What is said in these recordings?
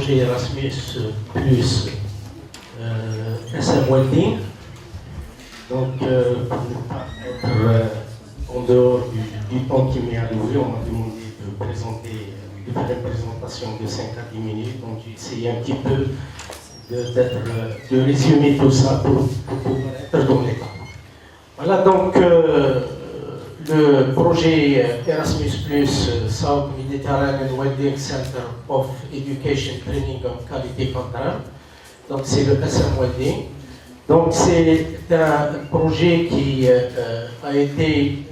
projet Erasmus plus SM Welding. Donc, pour ne pas être en dehors du temps qui m'est alloué, on m'a demandé de faire une présentation de 5 à 10 minutes. Donc, j'ai essayé un petit peu de résumer tout ça pour pouvoir être dans les temps. Voilà, donc, le projet Erasmus+, South Mediterranean Welding Center of Education, Training and Quality Control. Donc, c'est le SM Welding. Donc, c'est un projet qui a été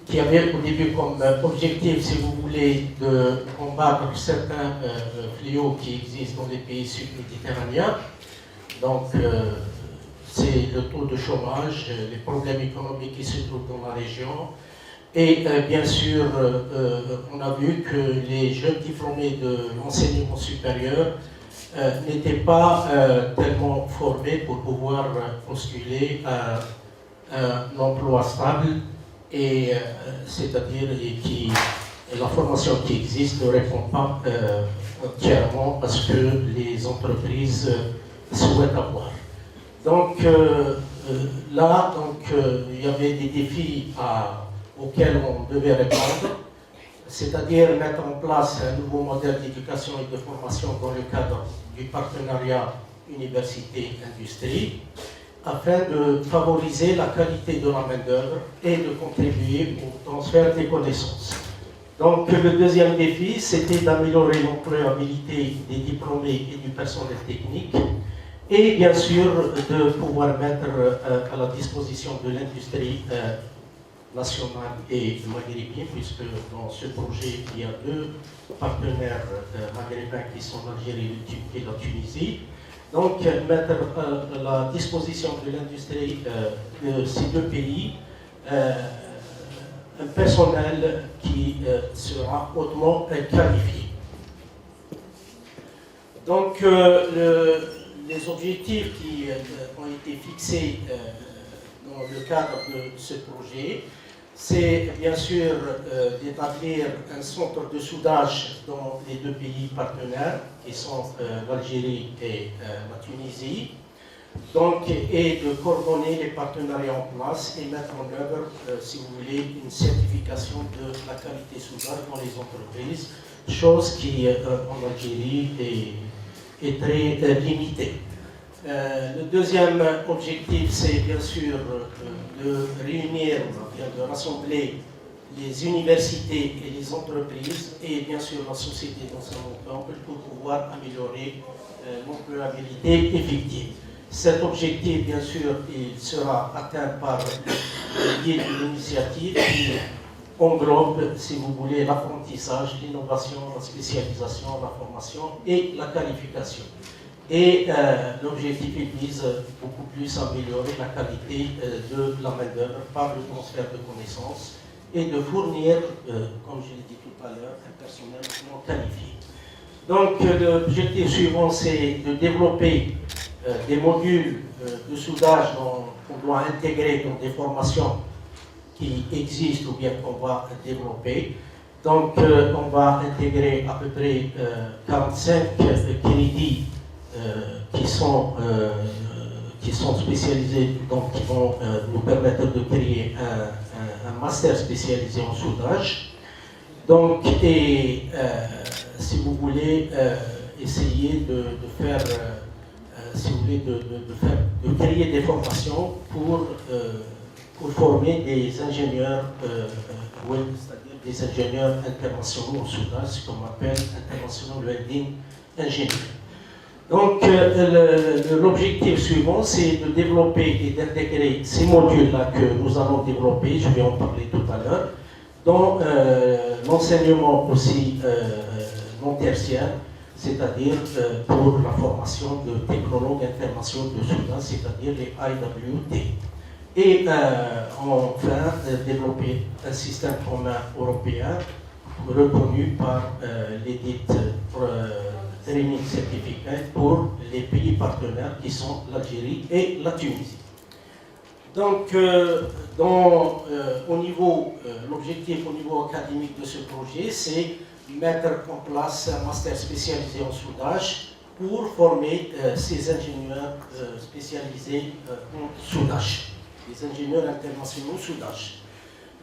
qui avait au début comme objectif, si vous voulez, de combattre certains fléaux qui existent dans les pays sud-méditerranéens. Donc, c'est le taux de chômage, les problèmes économiques qui se trouvent dans la région. Et bien sûr, on a vu que les jeunes diplômés de l'enseignement supérieur n'étaient pas tellement formés pour pouvoir postuler à un emploi stable, et c'est-à-dire la formation qui existe ne répond pas entièrement à ce que les entreprises souhaitent avoir. Donc là, il y avait des défis auxquels on devait répondre, c'est-à-dire mettre en place un nouveau modèle d'éducation et de formation dans le cadre du partenariat université-industrie, afin de favoriser la qualité de la main-d'œuvre et de contribuer au transfert des connaissances. Donc le deuxième défi, c'était d'améliorer l'employabilité des diplômés et du personnel technique, et bien sûr de pouvoir mettre à la disposition de l'industrie nationale et maghrébine, puisque dans ce projet, il y a deux partenaires maghrébins qui sont l'Algérie et la Tunisie. Donc, mettre à la disposition de l'industrie de ces deux pays un personnel qui sera hautement qualifié. Donc, les objectifs qui ont été fixés dans le cadre de ce projet, c'est bien sûr d'établir un centre de soudage dans les deux pays partenaires, qui sont l'Algérie et la Tunisie, donc, et de coordonner les partenariats en place et mettre en œuvre, si vous voulez, une certification de la qualité soudage dans les entreprises, chose qui, en Algérie, est très limitée. Le deuxième objectif, c'est bien sûr de réunir, de rassembler les universités et les entreprises et bien sûr la société dans son ensemble pour pouvoir améliorer l'employabilité effective. Cet objectif, bien sûr, il sera atteint par le biais d'une initiative qui englobe, si vous voulez, l'apprentissage, l'innovation, la spécialisation, la formation et la qualification. Et l'objectif, il vise beaucoup plus à améliorer la qualité de la main-d'œuvre par le transfert de connaissances et de fournir, comme je l'ai dit tout à l'heure, un personnel non qualifié. Donc, l'objectif suivant, c'est de développer des modules de soudage qu'on doit intégrer dans des formations qui existent ou bien qu'on va développer. Donc, on va intégrer à peu près 45 crédits qui sont spécialisés, donc qui vont nous permettre de créer un master spécialisé en soudage. Donc, et si vous voulez essayer de faire, si vous voulez, de créer des formations pour former des ingénieurs web, c'est-à-dire des ingénieurs internationaux en soudage, ce qu'on appelle International Welding Engineer. Donc, l'objectif suivant, c'est de développer et d'intégrer ces modules-là que nous allons développer, je vais en parler tout à l'heure, dans l'enseignement aussi non tertiaire, c'est-à-dire pour la formation de technologues internationaux de soudage, c'est-à-dire les IWT. Et enfin, développer un système commun européen reconnu par l'édite training certificate pour les pays partenaires qui sont l'Algérie et la Tunisie. Donc, l'objectif au niveau académique de ce projet, c'est mettre en place un master spécialisé en soudage pour former ces ingénieurs spécialisés en soudage, les ingénieurs internationaux soudage.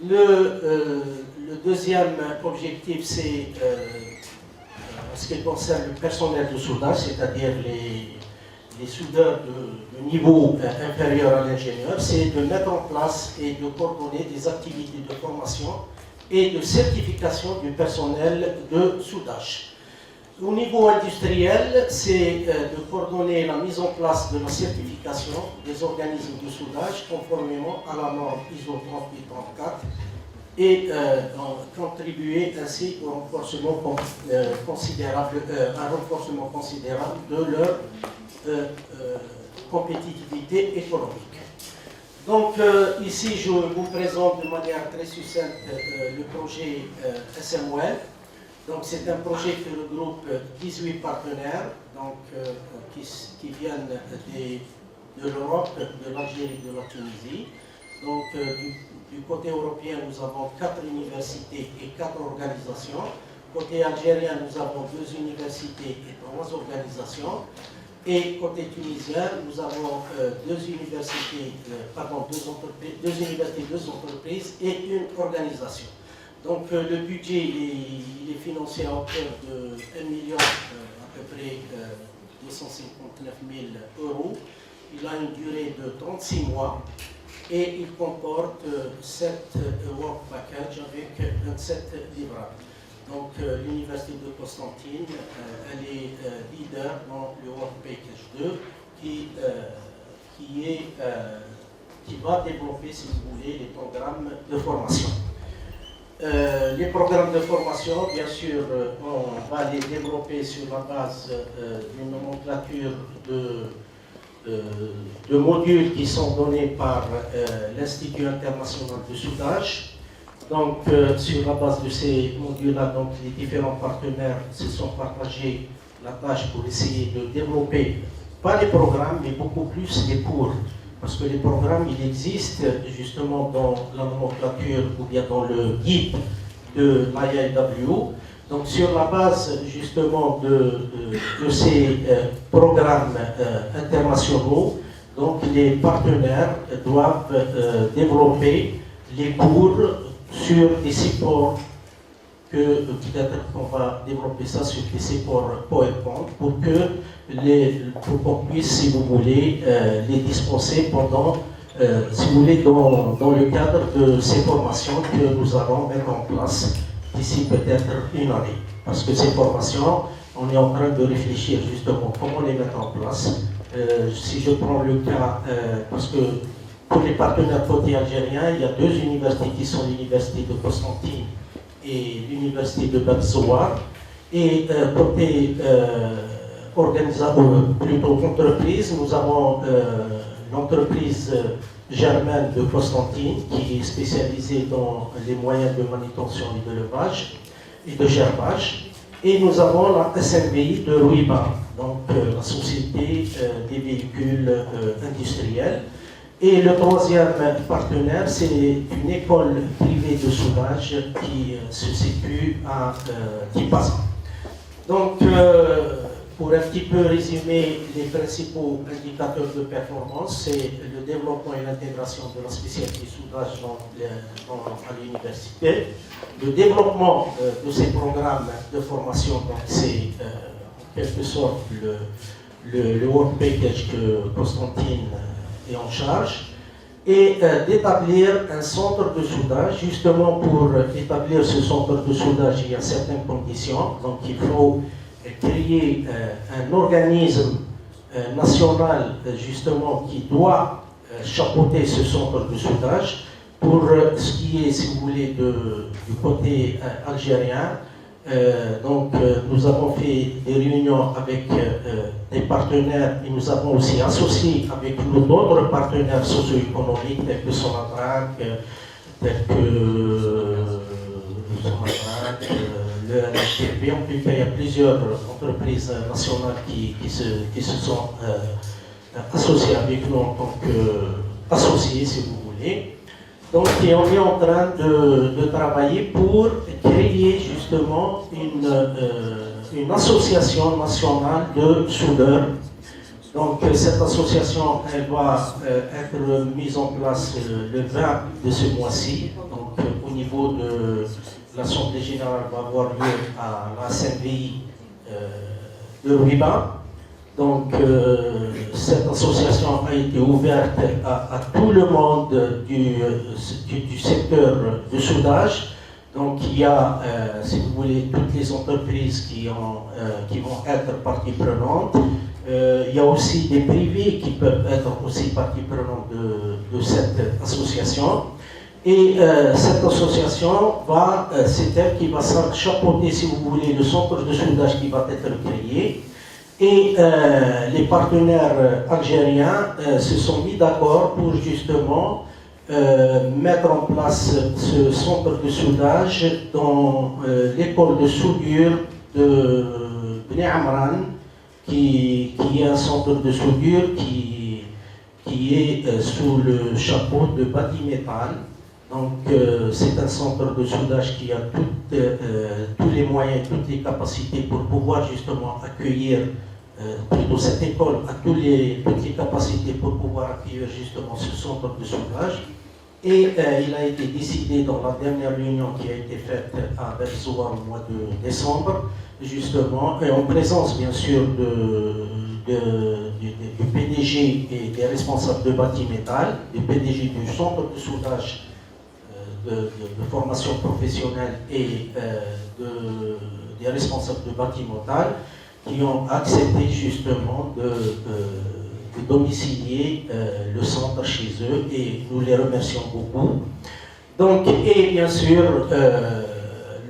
Le deuxième objectif, c'est en ce qui concerne le personnel de soudage, c'est-à-dire les soudeurs de niveau inférieur à l'ingénieur, c'est de mettre en place et de coordonner des activités de formation et de certification du personnel de soudage. Au niveau industriel, c'est de coordonner la mise en place de la certification des organismes de soudage conformément à la norme ISO 3834 et contribuer ainsi au renforcement considérable, un renforcement considérable de leur compétitivité économique. Donc ici, je vous présente de manière très succincte le projet SMWell. Donc c'est un projet qui regroupe 18 partenaires donc, qui viennent de l'Europe, de l'Algérie, de la Tunisie. Donc du côté européen, nous avons 4 universités et 4 organisations. Côté algérien, nous avons 2 universités et 3 organisations. Et côté tunisien, nous avons 2 universités, 2 universités, 2 entreprises et une organisation. Donc le budget il est financé à hauteur de 1 million, à peu près 259 000 euros. Il a une durée de 36 mois et il comporte 7 work packages avec 27 livrables. Donc l'université de Constantine, elle est leader dans le Work Package 2 qui va développer, si vous voulez, les programmes de formation. Les programmes de formation, bien sûr, on va les développer sur la base d'une nomenclature de modules qui sont donnés par l'Institut international de soudage. Donc, sur la base de ces modules-là, donc, les différents partenaires se sont partagés la tâche pour essayer de développer, pas les programmes, mais beaucoup plus les cours. Parce que les programmes, ils existent justement dans la nomenclature ou bien dans le guide de l'IIW. Donc, sur la base justement de ces programmes internationaux, donc les partenaires doivent développer les cours sur des supports que peut-être qu'on va développer ça sur des supports PowerPoint pour qu'on puisse, si vous voulez, les dispenser pendant, si vous voulez, dans le cadre de ces formations que nous allons mettre en place d'ici peut-être une année. Parce que ces formations, on est en train de réfléchir justement comment les mettre en place. Si je prends le cas, parce que pour les partenaires côté algériens, il y a 2 universités qui sont l'université de Constantine et l'université de Benzouar. Et côté plutôt entreprise, nous avons l'entreprise germaine de Constantine qui est spécialisée dans les moyens de manutention et d'élevage et de gerbage. Et nous avons la SMBI de Rouiba, donc la Société des véhicules industriels. Et le troisième partenaire, c'est une école privée de soudage qui se situe à Tipasa. Donc, pour un petit peu résumer les principaux indicateurs de performance, c'est le développement et l'intégration de la spécialité soudage à l'université, le développement de ces programmes de formation, donc c'est en quelque sorte le work package que Constantine est en charge, et d'établir un centre de soudage. Justement, pour établir ce centre de soudage, il y a certaines conditions. Donc, il faut créer un organisme national, justement, qui doit chapeauter ce centre de soudage. Pour ce qui est, si vous voulez, du côté algérien, donc nous avons fait des réunions avec des partenaires et nous avons aussi associé avec nous d'autres partenaires socio-économiques tels que Sonatrach, tels que le NHTP. En tout cas, il y a plusieurs entreprises nationales qui se sont associées avec nous en tant qu'associés, si vous voulez. Donc, et on est en train de travailler pour créer justement une association nationale de soudeurs. Donc, cette association, elle va être mise en place le 20 de ce mois-ci. Donc, au niveau de l'Assemblée générale, va avoir lieu à la CNVI de Ruiba. Donc, cette association a été ouverte à tout le monde du secteur de soudage. Donc, il y a, si vous voulez, toutes les entreprises qui vont être partie prenante. Il y a aussi des privés qui peuvent être aussi partie prenante de cette association. Et cette association c'est elle qui va chapeauter, si vous voulez, le centre de soudage qui va être créé. Et les partenaires algériens se sont mis d'accord pour justement mettre en place ce centre de soudage dans l'école de soudure de Bni Amran, qui est un centre de soudure qui est sous le chapeau de Batimétal. Donc c'est un centre de soudage qui a tous les moyens, toutes les capacités pour pouvoir justement accueillir, plutôt cette école a toutes les capacités pour pouvoir accueillir justement ce centre de soudage. Et il a été décidé dans la dernière réunion qui a été faite à Berzoua au mois de décembre, justement, et en présence bien sûr du PDG et des responsables de Batimétal, du PDG du centre de soudage de formation professionnelle et des responsables de Batimétal, qui ont accepté justement de domicilier le centre chez eux, et nous les remercions beaucoup. Donc, et bien sûr,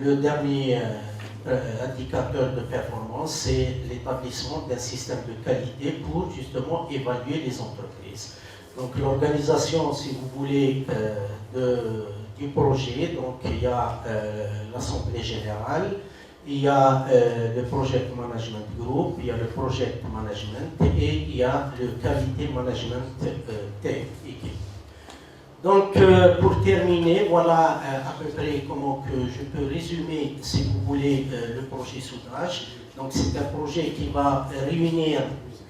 le dernier indicateur de performance, c'est l'établissement d'un système de qualité pour justement évaluer les entreprises. Donc l'organisation, si vous voulez, du projet, donc il y a l'Assemblée générale, il y a le Project Management Group, il y a le Project Management et il y a le Quality Management Team. Donc, pour terminer, voilà à peu près comment que je peux résumer, si vous voulez, le projet soudage. Donc, c'est un projet qui va réunir,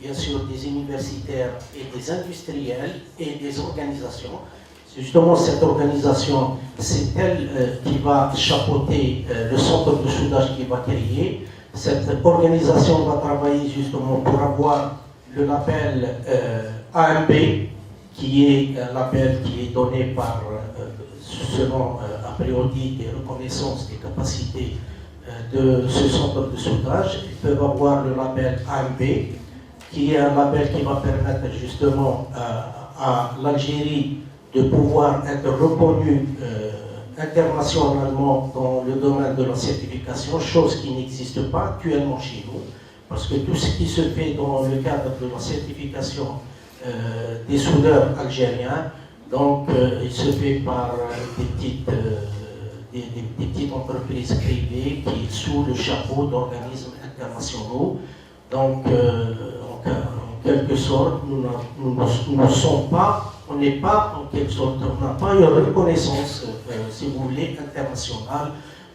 bien sûr, des universitaires et des industriels et des organisations. Justement, cette organisation, c'est elle qui va chapeauter le centre de soudage qui va créer. Cette organisation va travailler justement pour avoir le label AMB, qui est un label qui est donné par, selon a priori, des reconnaissances des capacités de ce centre de soudage. Ils peuvent avoir le label AMB, qui est un label qui va permettre justement à l'Algérie de pouvoir être reconnue internationalement dans le domaine de la certification, chose qui n'existe pas actuellement chez nous, parce que tout ce qui se fait dans le cadre de la certification des soudeurs algériens, donc il se fait par des petites entreprises privées qui sont sous le chapeau d'organismes internationaux. Donc en quelque sorte, nous ne sommes pas, on n'est pas en quelque sorte, on n'a pas une reconnaissance, si vous voulez, internationale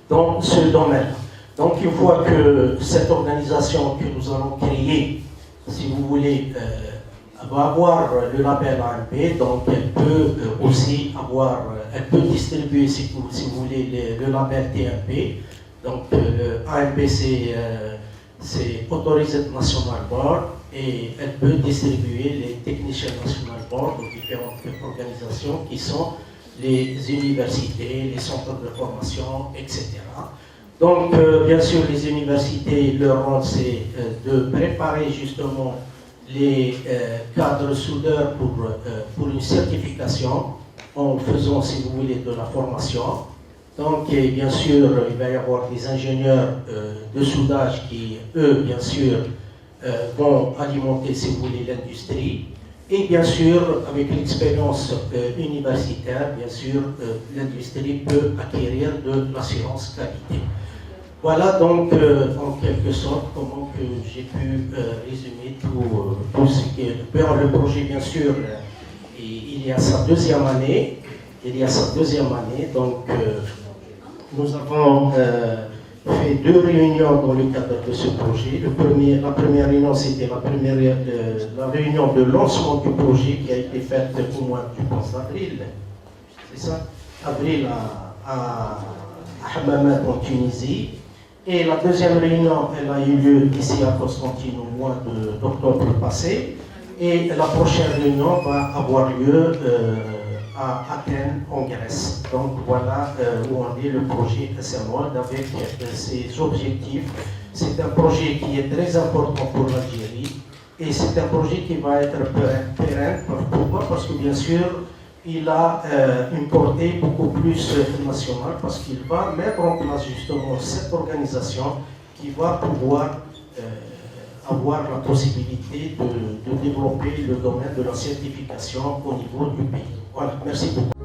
dans ce domaine. Donc une fois que cette organisation que nous allons créer, si vous voulez, va avoir le label AMP, donc elle peut aussi avoir, elle peut distribuer, si vous voulez, le label TMP. Donc le AMP c'est Authorized National Board, et elle peut distribuer les Technician National Board aux différentes organisations qui sont les universités, les centres de formation, etc. Donc, bien sûr, les universités, leur rôle, c'est de préparer justement les cadres soudeurs pour une certification en faisant, si vous voulez, de la formation. Donc, et bien sûr, il va y avoir des ingénieurs de soudage qui, eux, bien sûr, vont alimenter, si vous voulez, l'industrie. Et bien sûr, avec l'expérience universitaire, bien sûr, l'industrie peut acquérir de l'assurance qualité. Voilà donc, en quelque sorte, comment que j'ai pu résumer tout ce qui est... Le projet, bien sûr, il y a sa deuxième année. il y a sa deuxième année. Donc, nous avons fait 2 réunions dans le cadre de ce projet. La première réunion, c'était la réunion de lancement du projet qui a été faite au mois, je pense, d'avril. C'est ça? Avril à Hammamet en Tunisie. Et la deuxième réunion, elle a eu lieu ici à Constantine au mois d'octobre passé. Et la prochaine réunion va avoir lieu à Athènes, en Grèce. Donc voilà où en est le projet SMOD avec ses objectifs. C'est un projet qui est très important pour l'Algérie et c'est un projet qui va être pérenne. Pourquoi? Parce que bien sûr, il a une portée beaucoup plus nationale parce qu'il va mettre en place justement cette organisation qui va pouvoir avoir la possibilité de développer le domaine de la certification au niveau du pays. Voilà, merci beaucoup.